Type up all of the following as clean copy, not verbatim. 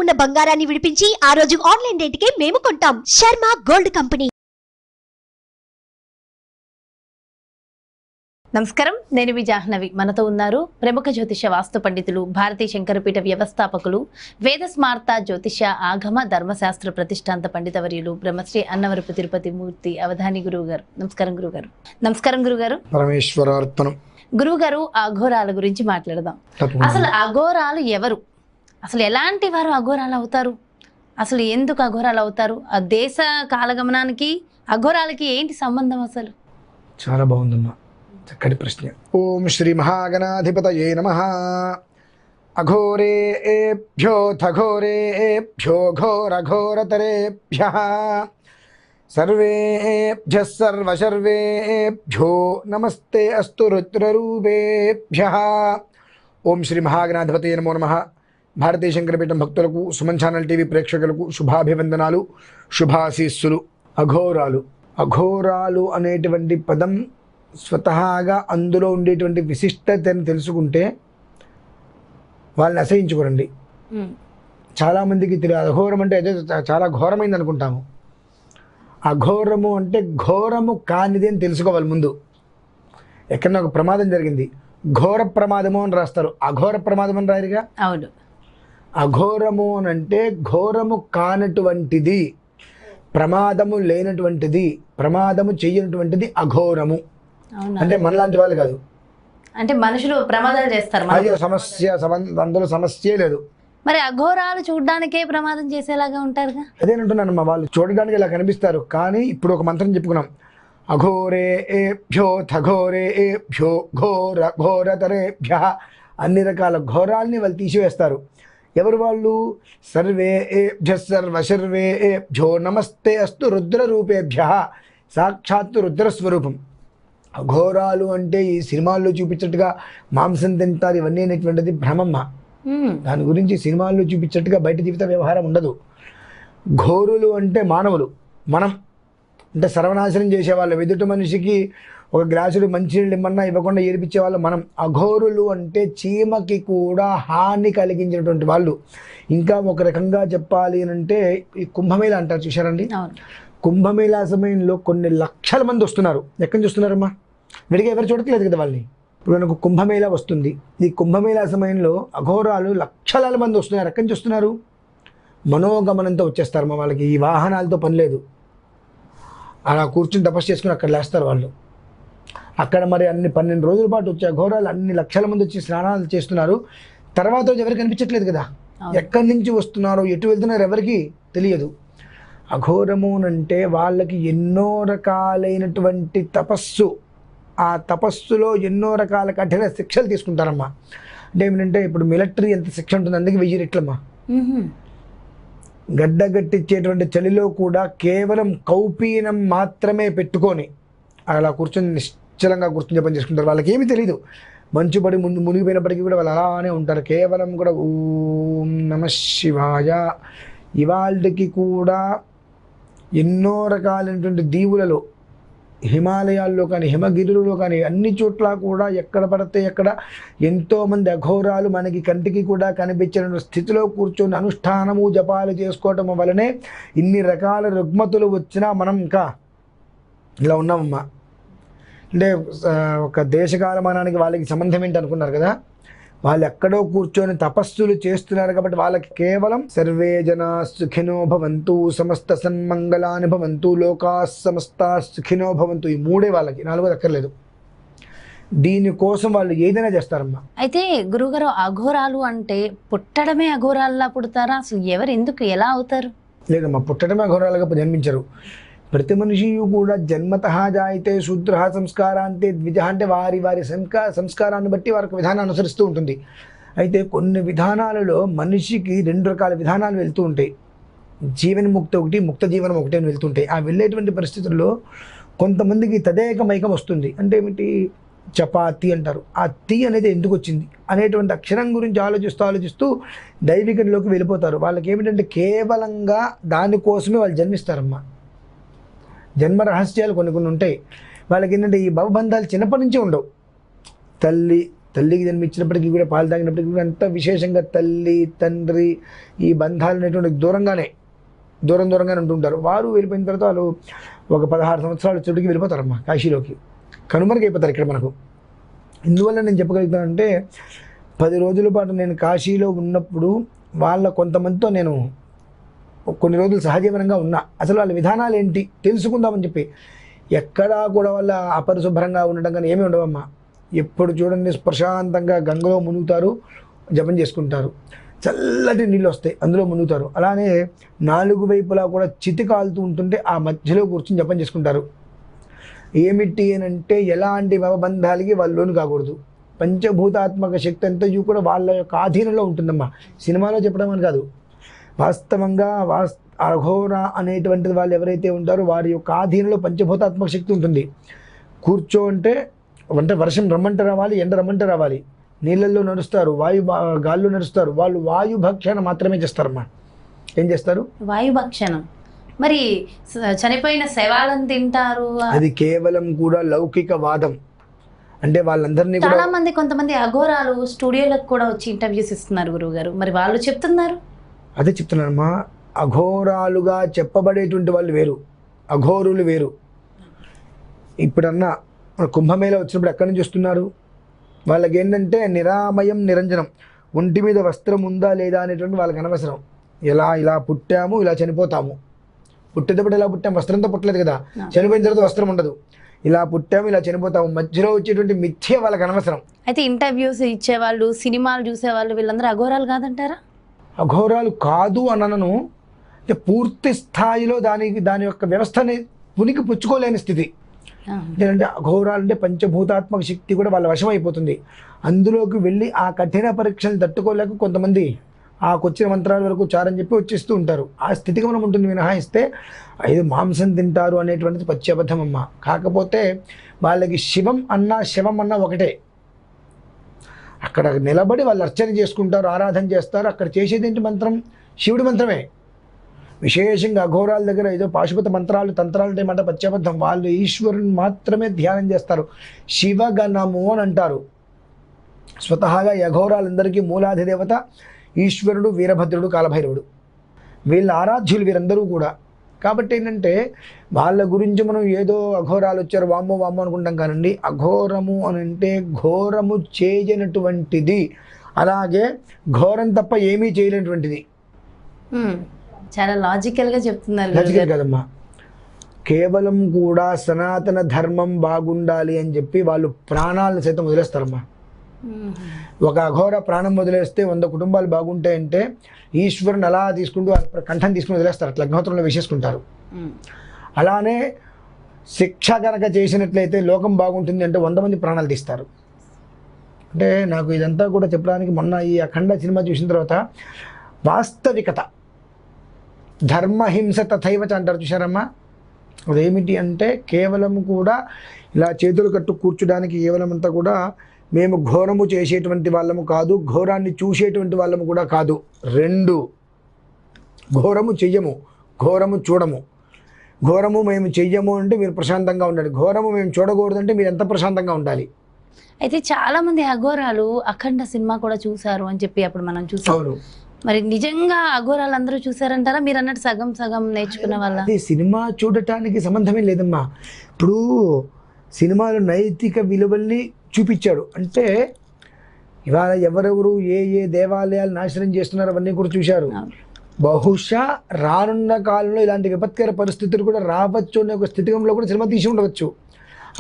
ఉన్న బంగారాన్ని విడిపించి ఆ రోజు ఆన్లైన్ రేటుకే మేము కొంటాం. Sharma gold company. నమస్కారం, నేను మీ జాహ్నవి. మనతో ఉన్నారు ప్రముఖ జ్యోతిష వాస్తు పండితులు, భారతీయ శంకరపీఠ వ్యవస్థాపకులు, వేద స్మార్త జ్యోతిష ఆగమ ధర్మశాస్త్ర ప్రతిష్టాంత పండితవర్యులు బ్రహ్మశ్రీ అన్నవరపు తిరుపతి మూర్తి అవధాని గురువు గారు. నమస్కారం గురుగారు. నమస్కారం గురుగారు. పరమేశ్వరార్పణం. గురుగారు, అఘోరాల గురించి మాట్లాడదాం. అసలు అఘోరాలు ఎవరు? అసలు ఎలాంటి వారు అఘోరాలు అవుతారు? అసలు ఎందుకు అఘోరాలు అవుతారు? ఆ దేశ కాలగమనానికి అఘోరాలకి ఏంటి సంబంధం అసలు? చాలా బాగుందమ్మా, చక్కటి ప్రశ్న. ఓం శ్రీ మహాగణాధిపతయే నమః. అఘోరేభ్యోథ ఘోరేభ్యో ఘోరఘోరతరేభ్యః సర్వేభ్యః సర్వసర్వేభ్యో నమస్తే అస్తు రుద్రరూపేభ్యః. ఓం శ్రీ మహాగణాధిపతయే నమో నమః. భారతీయ శంకరపీఠం భక్తులకు, సుమన్ ఛానల్ టీవీ ప్రేక్షకులకు శుభాభివందనాలు, శుభాశీస్సులు. అఘోరాలు, అఘోరాలు అనేటువంటి పదం స్వతహాగా అందులో ఉండేటువంటి విశిష్టతను తెలుసుకుంటే వాళ్ళని అసహించుకోరండి. చాలామందికి తెలియదు అఘోరం అంటే ఏదో చాలా ఘోరమైంది అనుకుంటాము. అఘోరము అంటే ఘోరము కానిది అని తెలుసుకోవాలి ముందు. ఎక్కడన్నా ఒక ప్రమాదం జరిగింది, ఘోర ప్రమాదము అని రాస్తారు, అఘోర ప్రమాదం అని రాయరుగా. అవును. అఘోరము అని అంటే ఘోరము కానటువంటిది, ప్రమాదము లేనటువంటిది, ప్రమాదము చేయనటువంటిది అఘోరము. అంటే మనలాంటి వాళ్ళు కాదు, అంటే మనుషులు ప్రమాదాలు చేస్తారు. సమస్య అందులో సమస్యే లేదు. మరి అఘోరాలు చూడడానికే ప్రమాదం చేసేలాగా ఉంటారుగా. అదేనంటున్నానమ్మా, వాళ్ళు చూడడానికి ఇలా కనిపిస్తారు. కానీ ఇప్పుడు ఒక మంత్రం చెప్పుకున్నాం, అఘోరేభ్యో థఘోరేభ్యో ఘోర ఘోరతరేభ్యః. అన్ని రకాల ఘోరాల్ని వాళ్ళు తీసివేస్తారు. ఎవరు వాళ్ళు? సర్వేభ్యః సర్వసర్వేభ్యో నమస్తే అస్తు రుద్రరూపేభ్యః. సాక్షాత్తు రుద్రస్వరూపం. అఘోరాలు అంటే ఈ సినిమాల్లో చూపించినట్టుగా మాంసం తింటారు ఇవన్నీ అనేటువంటిది భ్రమమ్మ. దాని గురించి సినిమాల్లో చూపించినట్టుగా బయట జీవిత వ్యవహారం ఉండదు. ఘోరులు అంటే మానవులు, మనం అంటే సర్వనాశనం చేసేవాళ్ళు. ఎదుటి మనిషికి ఒక గ్లాసులు మంచినీళ్ళు ఇమ్మన్నా ఇవ్వకుండా ఏడిపించే వాళ్ళు మనం. అఘోరులు అంటే చీమకి కూడా హాని కలిగించినటువంటి వాళ్ళు. ఇంకా ఒక రకంగా చెప్పాలి అంటే ఈ కుంభమేళ అంటారు, చూశారండి? కుంభమేళా సమయంలో కొన్ని లక్షల మంది వస్తున్నారు. ఎక్కడి నుంచి వస్తున్నారమ్మా? విడిగా ఎవరు చూడట్లేదు కదా వాళ్ళని. ఇప్పుడు మనకు కుంభమేళా వస్తుంది. ఈ కుంభమేళా సమయంలో అఘోరాలు లక్షల మంది వస్తున్నారు. ఎక్కడి నుంచి వస్తున్నారు? మనోగమనంతో వచ్చేస్తారు. వాళ్ళకి ఈ వాహనాలతో పని లేదు. అలా కూర్చుని తపస్సు చేసుకుని అక్కడ లేస్తారు వాళ్ళు. అక్కడ మరి అన్ని 12 రోజుల పాటు వచ్చే అఘోరాలు అన్ని లక్షల మంది వచ్చి స్నానాలు చేస్తున్నారు. తర్వాత రోజు ఎవరికి కనిపించట్లేదు కదా. ఎక్కడి నుంచి వస్తున్నారో, ఎటు వెళ్తున్నారో ఎవరికి తెలియదు. అఘోరము అంటే వాళ్ళకి ఎన్నో రకాలైనటువంటి తపస్సు, ఆ తపస్సులో ఎన్నో రకాల కఠిన శిక్షలు తీసుకుంటారమ్మా. అంటే ఏమిటంటే ఇప్పుడు మిలిటరీ ఎంత శిక్ష ఉంటుంది, అందుకే 1000 రెట్లమ్మా. గడ్డగట్టించేటువంటి చలిలో కూడా కేవలం కౌపీనం మాత్రమే పెట్టుకొని అలా కూర్చొని నిశ్చలంగా కూర్చొని జపం చేసుకుంటారు. వాళ్ళకి ఏమీ తెలీదు. మంచు పడి మునిగిపోయినప్పటికీ కూడా వాళ్ళు అలానే ఉంటారు. కేవలం కూడా ఓం నమః శివాయ. ఇవాళకి కూడా ఎన్నో రకాలైనటువంటి దీవులలో, హిమాలయాల్లో కానీ హిమగిరులలో కానీ అన్ని చోట్ల కూడా ఎక్కడ పడితే ఎక్కడ ఎంతోమంది అఘోరాలు మనకి కంటికి కూడా కనిపించిన స్థితిలో కూర్చొని అనుష్ఠానము జపాలు చేసుకోవటం వలనే ఇన్ని రకాల రుగ్మతులు వచ్చినా మనం ఇంకా ఇలా ఉన్నామమ్మా. అంటే ఒక దేశకాలమానానికి వాళ్ళకి సంబంధం ఏంటి అనుకున్నారు కదా. వాళ్ళు ఎక్కడో కూర్చొని తపస్సులు చేస్తున్నారు కాబట్టి వాళ్ళకి కేవలం సర్వే జనా సుఖినో భవంతు, సమస్త సన్మంగళాని భవంతు, లోకా సమస్త సుఖినో భవంతు, ఈ 3 వాళ్ళకి, 4 అక్కర్లేదు. దీనికోసం వాళ్ళు ఏదైనా చేస్తారమ్మా. అయితే గురువుగారు, అఘోరాలు అంటే పుట్టడమే అఘోరాల్లా పుడతారా? అసలు ఎవరు, ఎందుకు, ఎలా అవుతారు? లేదమ్మా, పుట్టడమే అఘోరాలుగా జన్మించరు. ప్రతి మనిషి కూడా జన్మతః జాయితే శూద్ర సంస్కారాంతే ద్విజ. అంటే వారి వారి సంస్కారాన్ని బట్టి వారికి విధానం అనుసరిస్తూ ఉంటుంది. అయితే కొన్ని విధానాలలో మనిషికి 2 రకాల విధానాలు వెళ్తూ ఉంటాయి. జీవన్ముక్తి ఒకటి, ముక్త జీవనం ఒకటి అని వెళ్తుంటాయి. ఆ వెళ్ళేటువంటి పరిస్థితుల్లో కొంతమందికి తదేకమైకం వస్తుంది. అంటే ఏమిటి? చపాతి అంటారు. ఆ తి అనేది ఎందుకు వచ్చింది అనేటువంటి అక్షరం గురించి ఆలోచిస్తూ దైవికంలోకి వెళ్ళిపోతారు. వాళ్ళకి ఏమిటంటే కేవలంగా దానికోసమే వాళ్ళు జన్మిస్తారమ్మా. జన్మ రహస్యాలు కొన్ని ఉంటాయి వాళ్ళకి. ఏంటంటే ఈ భవబంధాలు చిన్నప్పటి నుంచే ఉండవు. తల్లి తల్లికి జన్మించినప్పటికీ కూడా పాలు తాగినప్పటికీ కూడా అంత విశేషంగా తల్లి తండ్రి ఈ బంధాలు అనేటువంటి దూరంగానే ఉంటుంటారు. వారు వెళ్ళిపోయిన తర్వాత వాళ్ళు ఒక 16 సంవత్సరాలు చెడుకి వెళ్ళిపోతారమ్మా కాశీలోకి, కనుమరుగైపోతారు ఇక్కడ మనకు. ఇందువల్ల నేను చెప్పగలుగుతానంటే 10 రోజుల పాటు నేను కాశీలో ఉన్నప్పుడు వాళ్ళ కొంతమందితో నేను కొన్ని రోజులు సహజీవనంగా ఉన్నా. అసలు వాళ్ళ విధానాలు ఏంటి తెలుసుకుందామని చెప్పి. ఎక్కడా కూడా వాళ్ళ అపరిశుభ్రంగా ఉండడం కానీ ఏమీ ఉండవమ్మా. ఎప్పుడు చూడండి ప్రశాంతంగా గంగలో మునుగుతారు, జపం చేసుకుంటారు, చల్లటి నీళ్ళు వస్తాయి అందులో మునుగుతారు. అలానే 4 వైపులా కూడా చితి కాలుతూ ఉంటుంటే ఆ మధ్యలో కూర్చొని జపం చేసుకుంటారు. ఏమిటి అని అంటే ఎలాంటి భవబంధాలకి వాళ్ళు లోను కాకూడదు. పంచభూతాత్మక శక్తి అంతయు కూడా వాళ్ళ యొక్క ఆధీనంలో ఉంటుందమ్మా. సినిమాలో చెప్పడం అని కాదు, వాస్తవంగా అఘోర అనేటువంటిది వాళ్ళు ఎవరైతే ఉంటారో వారి యొక్క ఆధీనంలో పంచభూతాత్మక శక్తి ఉంటుంది. కూర్చో అంటే వర్షం రమ్మంటే రావాలి, ఎండ రమ్మంటే రావాలి, నీళ్ళల్లో నడుస్తారు, గాల్లో నడుస్తారు. వాళ్ళు వాయుభక్షణ మాత్రమే చేస్తారమ్మా. ఏం చేస్తారు? వాయుభక్షణం. మరి చనిపోయిన శవాలను తింటారు. అది కేవలం కూడా లౌకిక వాదం. అంటే వాళ్ళందరినీ చాలా మంది కొంతమంది అఘోరాలు స్టూడియోలకు కూడా వచ్చి ఇంటర్వ్యూస్ ఇస్తున్నారు గురువుగారు, మరి వాళ్ళు చెప్తున్నారు. అదే చెప్తున్నానమ్మా, అఘోరాలుగా చెప్పబడేటువంటి వాళ్ళు వేరు, అఘోరులు వేరు. ఇప్పుడన్నా కుంభమేళ వచ్చినప్పుడు ఎక్కడి నుంచి వస్తున్నారు? వాళ్ళకి ఏంటంటే నిరామయం నిరంజనం, ఒంటి మీద వస్త్రం ఉందా లేదా అనేటువంటి వాళ్ళకి అనవసరం. ఇలా పుట్టాము, ఇలా చనిపోతాము. పుట్టేటప్పుడు ఇలా పుట్టాము, వస్త్రంతో పుట్టలేదు కదా. చనిపోయిన తర్వాత వస్త్రం ఉండదు. ఇలా పుట్టాము, ఇలా చనిపోతాము, మధ్యలో వచ్చేటువంటి మిథ్య వాళ్ళకి అనవసరం. అయితే ఇంటర్వ్యూస్ ఇచ్చేవాళ్ళు, సినిమాలు చూసేవాళ్ళు వీళ్ళందరూ అఘోరాలు కాదంటారా? అఘోరాలు కాదు అనను, పూర్తి స్థాయిలో దాని యొక్క వ్యవస్థని ఉనికి పుచ్చుకోలేని స్థితి. ఏంటంటే అఘోరాలు అంటే పంచభూతాత్మక శక్తి కూడా వాళ్ళ వశం అయిపోతుంది. అందులోకి వెళ్ళి ఆ కఠిన పరీక్షలు తట్టుకోలేక కొంతమంది ఆకొచ్చిన మంత్రాల వరకు చారని చెప్పి వచ్చేస్తూ ఉంటారు. ఆ స్థితికి మనం ఉంటుంది మినహాయిస్తే ఐదు మాంసం తింటారు అనేటువంటిది పచ్చి అబద్ధమమ్మ. కాకపోతే వాళ్ళకి శివం అన్నా శవం అన్నా ఒకటే. అక్కడ నిలబడి వాళ్ళు అర్చన చేసుకుంటారు, ఆరాధన చేస్తారు. అక్కడ చేసేది ఏంటి? మంత్రం, శివుడి మంత్రమే. విశేషంగా అఘోరాల దగ్గర ఏదో పాశుపత మంత్రాలు తంత్రాలు ఉంటాయన్నమాట, పచ్చబద్ధం. వాళ్ళు ఈశ్వరుని మాత్రమే ధ్యానం చేస్తారు. శివగణము అని అంటారు. స్వతహాగా ఈ అఘోరాలందరికీ మూలాధిదేవత ఈశ్వరుడు, వీరభద్రుడు, కాలభైరవుడు. వీళ్ళ ఆరాధ్యులు వీరందరూ కూడా. కాబట్టి ఏంటంటే వాళ్ళ గురించి మనం ఏదో అఘోరాలు వచ్చారు వామ్మో వామ్మో అనుకుంటాం కానండి. అఘోరము అని అంటే ఘోరము చేయనటువంటిది, అలాగే ఘోరం తప్ప ఏమీ చేయలేనటువంటిది. చాలా లాజికల్గా చెప్తున్నారు. లాజికల్ కదమ్మా, కేవలం కూడా సనాతన ధర్మం బాగుండాలి అని చెప్పి వాళ్ళు ప్రాణాలను సైతం వదిలేస్తారమ్మా. ఒక అఘోర ప్రాణం వదిలేస్తే 100 కుటుంబాలు బాగుంటాయంటే ఈశ్వరుని అలా తీసుకుంటూ కంఠం తీసుకుని వదిలేస్తారు, అట్లా అగ్నిహోత్రంలో వేసేసుకుంటారు. అలానే శిక్ష కనుక చేసినట్లయితే లోకం బాగుంటుంది అంటే 100 మంది ప్రాణాలు తీస్తారు. అంటే నాకు ఇదంతా కూడా చెప్పడానికి మొన్న ఈ అఖండ సినిమా చూసిన తర్వాత వాస్తవికత, ధర్మహింస తథైవచ అంటారు చూసారమ్మా. అదేమిటి అంటే కేవలం కూడా ఇలా చేతులు కట్టు కూర్చోడానికి కేవలం అంతా కూడా మేము ఘోరము చేసేటువంటి వాళ్ళము కాదు, ఘోరాన్ని చూసేటువంటి వాళ్ళము కూడా కాదు. 2 ఘోరము చెయ్యము, ఘోరము చూడము. ఘోరము మేము చెయ్యము అంటే మీరు ప్రశాంతంగా ఉండాలి, ఘోరము మేము చూడకూడదంటే మీరు ఎంత ప్రశాంతంగా ఉండాలి. అయితే చాలా మంది అఘోరాలు అఖండ సినిమా కూడా చూసారు అని చెప్పి అప్పుడు మనం చూసాం. మరి నిజంగా అఘోరాలు అందరూ చూసారంటారా? మీరు అన్నట్టు సగం సగం నేర్చుకున్న వాళ్ళ? అది సినిమా చూడటానికి సంబంధమే లేదమ్మా. ఇప్పుడు సినిమాలు నైతిక విలువల్ని చూపించాడు అంటే ఇవాళ ఎవరెవరు ఏ ఏ దేవాలయాలు నాశనం చేస్తున్నారు అవన్నీ కూడా చూశారు. బహుశా రానున్న కాలంలో ఇలాంటి విపత్కర పరిస్థితులు కూడా రావచ్చు అనే ఒక స్థితిగంలో కూడా సినిమా తీసి ఉండవచ్చు.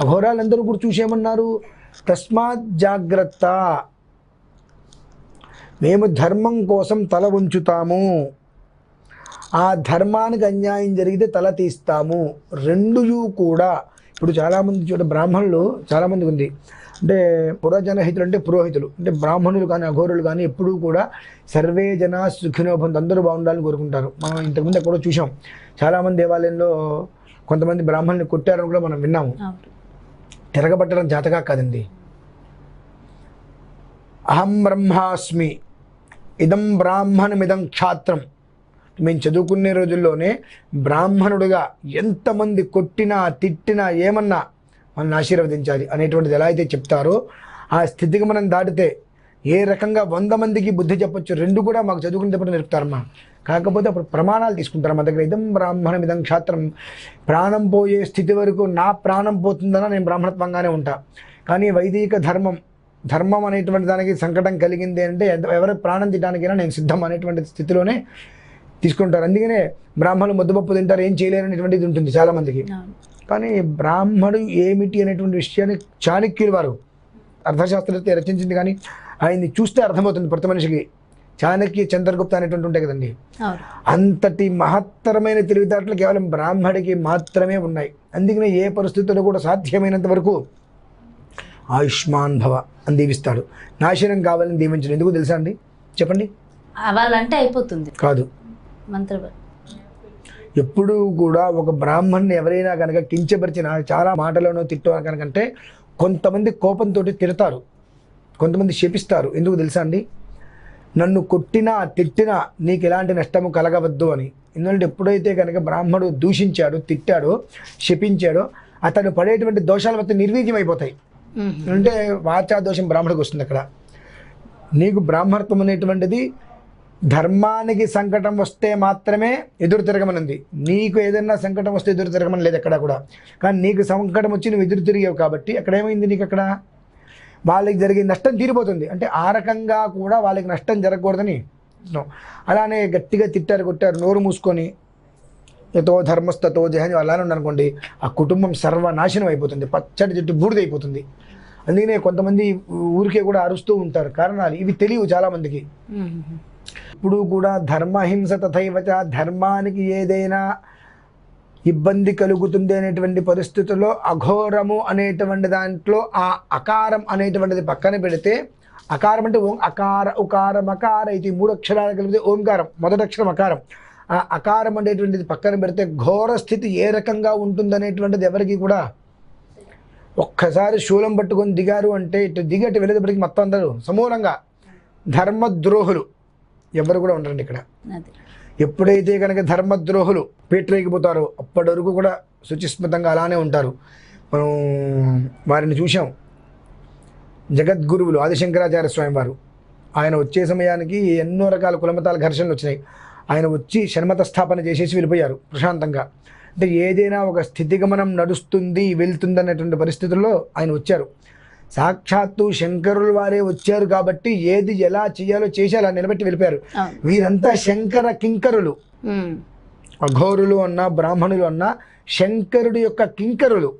అఘోరాలందరూ కూడా చూసేమన్నారు, తస్మాత్ జాగ్రత్త, మేము ధర్మం కోసం తల ఉంచుతాము, ఆ ధర్మానికి అన్యాయం జరిగితే తల తీస్తాము. 2 కూడా. ఇప్పుడు చాలామంది చోట బ్రాహ్మణులు చాలామంది ఉంది, అంటే పురజనహితులు అంటే పురోహితులు, అంటే బ్రాహ్మణులు కానీ అఘోరులు కానీ ఎప్పుడూ కూడా సర్వే జన సుఖినోభవంతు, అందరూ బాగుండాలని కోరుకుంటారు. మనం ఇంతకుముందు ఎక్కడో చూసాం, చాలామంది దేవాలయంలో కొంతమంది బ్రాహ్మణుని కొట్టారని కూడా మనం విన్నాము. తిరగబట్టడం జాతగా కాదండి. అహం బ్రహ్మాస్మి ఇదం బ్రాహ్మణమిదం క్షాత్రం. మేము చదువుకునే రోజుల్లోనే బ్రాహ్మణుడిగా ఎంతమంది కొట్టినా తిట్టినా ఏమన్నా మనల్ని ఆశీర్వదించాలి అనేటువంటిది ఎలా అయితే చెప్తారో ఆ స్థితికి మనం దాటితే ఏ రకంగా 100 మందికి బుద్ధి చెప్పొచ్చు, 2 కూడా మాకు చదువుకుని చెప్పడం నేర్పుతారమ్మా. కాకపోతే అప్పుడు ప్రమాణాలు తీసుకుంటారు మా దగ్గర. ఇదం బ్రాహ్మణం ఇదం క్షాత్రం. ప్రాణం పోయే స్థితి వరకు నా ప్రాణం పోతుందన్నా నేను బ్రాహ్మణత్వంగానే ఉంటా. కానీ వైదిక ధర్మం అనేటువంటి దానికి సంకటం కలిగింది అంటే ఎవరి ప్రాణం తినడానికైనా నేను సిద్ధం అనేటువంటి స్థితిలోనే తీసుకుంటారు. అందుకనే బ్రాహ్మణులు ముద్దపప్పు తింటారు, ఏం చేయలేరనేటువంటిది ఉంటుంది చాలామందికి. కానీ బ్రాహ్మణుడు ఏమిటి అనేటువంటి విషయాన్ని చాణక్యులు వారు అర్థశాస్త్రத்தை రచించింది, కానీ ఆయన్ని చూస్తే అర్థమవుతుంది ప్రతి మనిషికి. చాణక్య చంద్రగుప్త అనేటువంటి ఉంటాయి కదండి, అంతటి మహత్తరమైన తెలివితేటలు కేవలం బ్రాహ్మడికి మాత్రమే ఉన్నాయి. అందుకనే ఏ పరిస్థితుల్లో కూడా సాధ్యమైనంత వరకు ఆయుష్మాన్ భవ అని దీవిస్తాడు. నాశనం కావాలని దీవించడం ఎందుకు తెలుసా అండి? చెప్పండి. అవ్వాలంటే అయిపోతుంది కాదు, మంత్ర ఎప్పుడూ కూడా ఒక బ్రాహ్మణ్ణి ఎవరైనా కనుక కించపరిచిన చాలా మాటలోనో తిట్టో కనుకంటే కొంతమంది కోపంతో తిడతారు, కొంతమంది శపిస్తారు. ఎందుకు తెలుసా అండి? నన్ను కొట్టినా తిట్టినా నీకు ఎలాంటి నష్టము కలగవద్దు అని. ఎందుకంటే ఎప్పుడైతే కనుక బ్రాహ్మణుడు దూషించాడో, తిట్టాడో, శపించాడో అతను పడేటువంటి దోషాలు మొత్తం నిర్వీర్యం అయిపోతాయి. అంటే వాచా దోషం బ్రాహ్మణుడికి వస్తుంది. అక్కడ నీకు బ్రాహ్మణత్వం అనేటువంటిది ధర్మానికి సంకటం వస్తే మాత్రమే ఎదురు తిరగమనుంది. నీకు ఏదైనా సంకటం వస్తే ఎదురు తిరగమని లేదు ఎక్కడ కూడా. కానీ నీకు సంకటం వచ్చి నువ్వు ఎదురు తిరిగావు కాబట్టి అక్కడ ఏమైంది? నీకు అక్కడ వాళ్ళకి జరిగే నష్టం తీరిపోతుంది. అంటే ఆ రకంగా కూడా వాళ్ళకి నష్టం జరగకూడదని. అలానే గట్టిగా తిట్టారు, కొట్టారు, నోరు మూసుకొని ఎతో ధర్మస్తతో జహని అలానే ఉన్నారనుకోండి, ఆ కుటుంబం సర్వనాశనం అయిపోతుంది, పచ్చడి చెట్టు బూడిదైపోతుంది. అందుకనే కొంతమంది ఊరికే కూడా అరుస్తూ ఉంటారు. కారణాలు ఇవి తెలియవు చాలామందికి. ఇప్పుడు కూడా ధర్మహింస తథైవచ, ధర్మానికి ఏదైనా ఇబ్బంది కలుగుతుంది అనేటువంటి పరిస్థితుల్లో అఘోరము అనేటువంటి దాంట్లో ఆ అకారం అనేటువంటిది పక్కన పెడితే, అకారం అంటే ఓం, అకార ఉకార మకార ఇది 3 అక్షరాలు కలిపితే ఓంకారం, మొదటి అక్షరం అకారం. ఆ అకారం అనేటువంటిది పక్కన పెడితే ఘోర స్థితి ఏ రకంగా ఉంటుందనేటువంటిది ఎవరికి కూడా ఒక్కసారి శూలం పట్టుకొని దిగారు అంటే ఇటు దిగటి వెళ్ళేటప్పటికి మొత్తం అందరూ సమూలంగా ధర్మద్రోహులు ఎవరు కూడా ఉండరండి ఇక్కడ. ఎప్పుడైతే కనుక ధర్మద్రోహులు పీటరేగిపోతారో అప్పటి వరకు కూడా శుచిస్మితంగా అలానే ఉంటారు. మనం వారిని చూసాం. జగద్గురువులు ఆదిశంకరాచార్య స్వామి వారు, ఆయన వచ్చే సమయానికి ఎన్నో రకాల కులమతాల ఘర్షణలు వచ్చినాయి. ఆయన వచ్చి షణ్మత స్థాపన చేసేసి వెళ్ళిపోయారు ప్రశాంతంగా. అంటే ఏదైనా ఒక స్థితిగమనం నడుస్తుంది వెళ్తుంది అనేటువంటి పరిస్థితుల్లో ఆయన వచ్చారు. సాక్షాత్తు శంకరుల వారే వచ్చారు కాబట్టి ఏది ఎలా చేయాలో చేసి అలా నిలబెట్టి వెళ్ళిపోయారు. వీరంతా శంకర కింకరులు. అఘోరులు అన్నా బ్రాహ్మణులు అన్నా శంకరుడి యొక్క కింకరులు.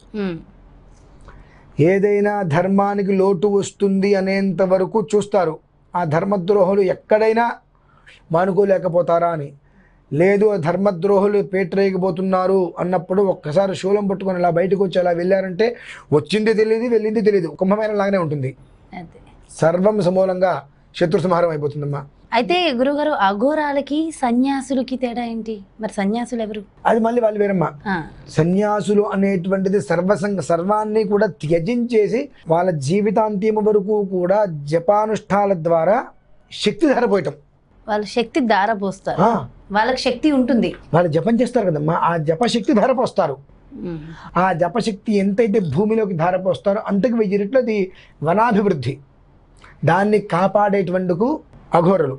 ఏదైనా ధర్మానికి లోటు వస్తుంది అనేంత వరకు చూస్తారు. ఆ ధర్మద్రోహులు ఎక్కడైనా మానుకోలేకపోతారా అని. లేదు ధర్మద్రోహులు పేటరేగిపోతున్నారు అన్నప్పుడు ఒక్కసారి శూలం పట్టుకొని అలా బయటకు వచ్చి అలా వెళ్ళారంటే వచ్చింది తెలియదు, వెళ్ళింది తెలియదు, కుంభమేళ లాగానే ఉంటుంది. సర్వం సమూలంగా శత్రు సంహారం అయిపోతుందమ్మా. అయితే గురుగారు, అఘోరాలకి సన్యాసులకి తేడా ఏంటి? మరి సన్యాసులు ఎవరు? అది మళ్ళీ వాళ్ళు వేరమ్మా. సన్యాసులు అనేటువంటిది సర్వాన్ని కూడా త్యజించేసి వాళ్ళ జీవితాంత్యం వరకు కూడా జపానుష్ఠాల ద్వారా శక్తి ధారపోయటం. వాళ్ళు శక్తి ధారపోస్తారు, వాళ్ళకి శక్తి ఉంటుంది, వాళ్ళు జపం చేస్తారు కదమ్మా, ఆ జపశక్తి ధారపోస్తారు. ఆ జపశక్తి ఎంతైతే భూమిలోకి ధారపోస్తారో అంతకు 1000 రెట్లు అది వనాభివృద్ధి. దాన్ని కాపాడేటువందుకు అఘోరలు.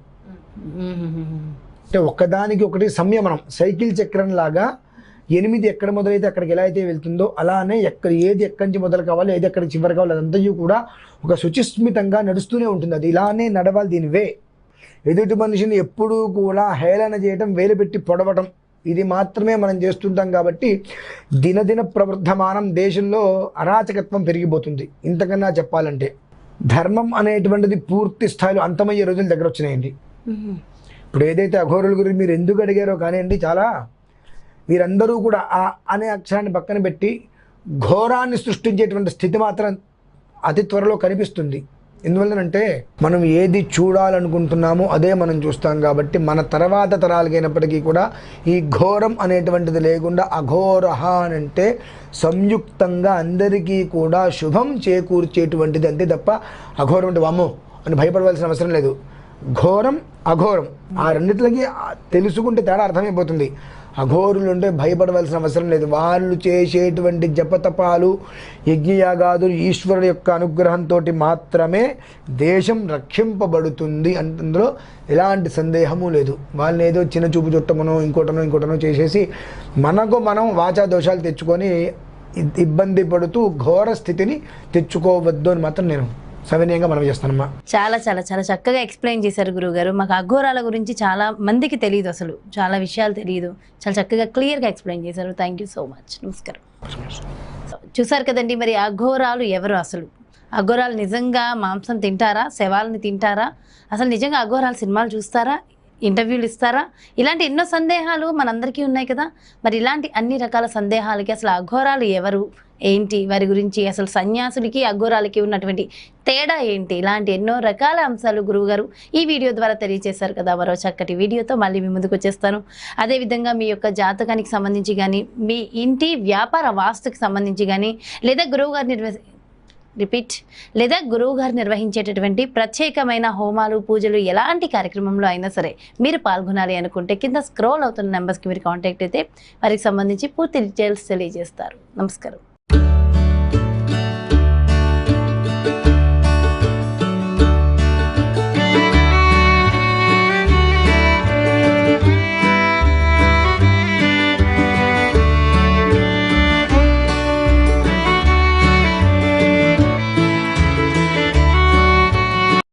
అంటే ఒక్కదానికి ఒకటి సంయమనం, సైకిల్ చక్రం లాగా 8 ఎక్కడ మొదలైతే అక్కడికి ఎలా అయితే వెళ్తుందో అలానే ఏది ఎక్కడి నుంచి మొదలు కావాలి, ఏది ఎక్కడికి చివరి కావాలి, అదంతా కూడా ఒక శుచిస్మితంగా నడుస్తూనే ఉంటుంది. అది ఇలానే నడవాలి. దీని వే ఎదుటి మనిషిని ఎప్పుడూ కూడా హేళన చేయటం, వేలు పెట్టి పొడవటం, ఇది మాత్రమే మనం చేస్తుంటాం. కాబట్టి దినదిన ప్రవర్ధమానం దేశంలో అరాచకత్వం పెరిగిపోతుంది. ఇంతకన్నా చెప్పాలంటే ధర్మం అనేటువంటిది పూర్తి స్థాయిలో అంతమయ్యే రోజుల దగ్గర వచ్చినాయండి. ఇప్పుడు ఏదైతే అఘోరుల గురించి మీరు ఎందుకు అడిగారో కానివ్వండి, చాలా వీరందరూ కూడా ఆ అనే అక్షరాన్ని పక్కన పెట్టి ఘోరాన్ని సృష్టించేటువంటి స్థితి మాత్రం అతి త్వరలో కనిపిస్తుంది. ఎందువల్లనంటే మనం ఏది చూడాలనుకుంటున్నామో అదే మనం చూస్తాం. కాబట్టి మన తర్వాత తరాలకైనప్పటికీ కూడా ఈ ఘోరం అనేటువంటిది లేకుండా అఘోరహ అని అంటే సంయుక్తంగా అందరికీ కూడా శుభం చేకూర్చేటువంటిది. అంతే తప్ప అఘోరం అంటే వామ్మో అని భయపడవలసిన అవసరం లేదు. ఘోరం అఘోరం ఆ రెండిట్లకి తెలుసుకుంటే తేడా అర్థమైపోతుంది. అఘోరులు ఉంటే భయపడవలసిన అవసరం లేదు. వాళ్ళు చేసేటువంటి జపతపాలు యజ్ఞయాగాదులు ఈశ్వరుడు యొక్క అనుగ్రహంతో మాత్రమే దేశం రక్షింపబడుతుంది. అందులో ఎలాంటి సందేహము లేదు. వాళ్ళని ఏదో చిన్న చూపు చుట్టమనో ఇంకోటనో చేసేసి మనకు మనం వాచా దోషాలు తెచ్చుకొని ఇబ్బంది పడుతూ ఘోర స్థితిని తెచ్చుకోవద్దు అని మాత్రం నేను సవినయంగా మనం చేస్తానమ్మా. చాలా చాలా చాలా చక్కగా ఎక్స్ప్లెయిన్ చేశారు గురువుగారు. మాకు అఘోరాల గురించి చాలా మందికి తెలియదు, అసలు చాలా విషయాలు తెలియదు. చాలా చక్కగా క్లియర్గా ఎక్స్ప్లెయిన్ చేశారు. Thank you so much. నమస్కారం. చూసారు కదండి, మరి అఘోరాలు ఎవరు? అసలు అఘోరాలు నిజంగా మాంసం తింటారా? శవాలని తింటారా? అసలు నిజంగా అఘోరాలు సినిమాలు చూస్తారా? ఇంటర్వ్యూలు ఇస్తారా? ఇలాంటి ఎన్నో సందేహాలు మనందరికీ ఉన్నాయి కదా. మరి ఇలాంటి అన్ని రకాల సందేహాలకి అసలు అఘోరాలు ఎవరు, ఏంటి, వారి గురించి, అసలు సన్యాసులకి అఘోరాలకి ఉన్నటువంటి తేడా ఏంటి, ఇలాంటి ఎన్నో రకాల అంశాలు గురువుగారు ఈ వీడియో ద్వారా తెలియజేశారు కదా. మరో చక్కటి వీడియోతో మళ్ళీ మీ ముందుకు వచ్చేస్తాను. అదేవిధంగా మీ యొక్క జాతకానికి సంబంధించి కానీ, మీ ఇంటి వ్యాపార వాస్తుకి సంబంధించి కానీ, లేదా గురువుగారు నిర్వహించేటటువంటి ప్రత్యేకమైన హోమాలు, పూజలు, ఎలాంటి కార్యక్రమంలో అయినా సరే మీరు పాల్గొనాలి అనుకుంటే కింద స్క్రోల్ అవుతున్న నెంబర్స్కి మీరు కాంటాక్ట్ అయితే వారికి సంబంధించి పూర్తి డీటెయిల్స్ తెలియజేస్తారు. నమస్కారం.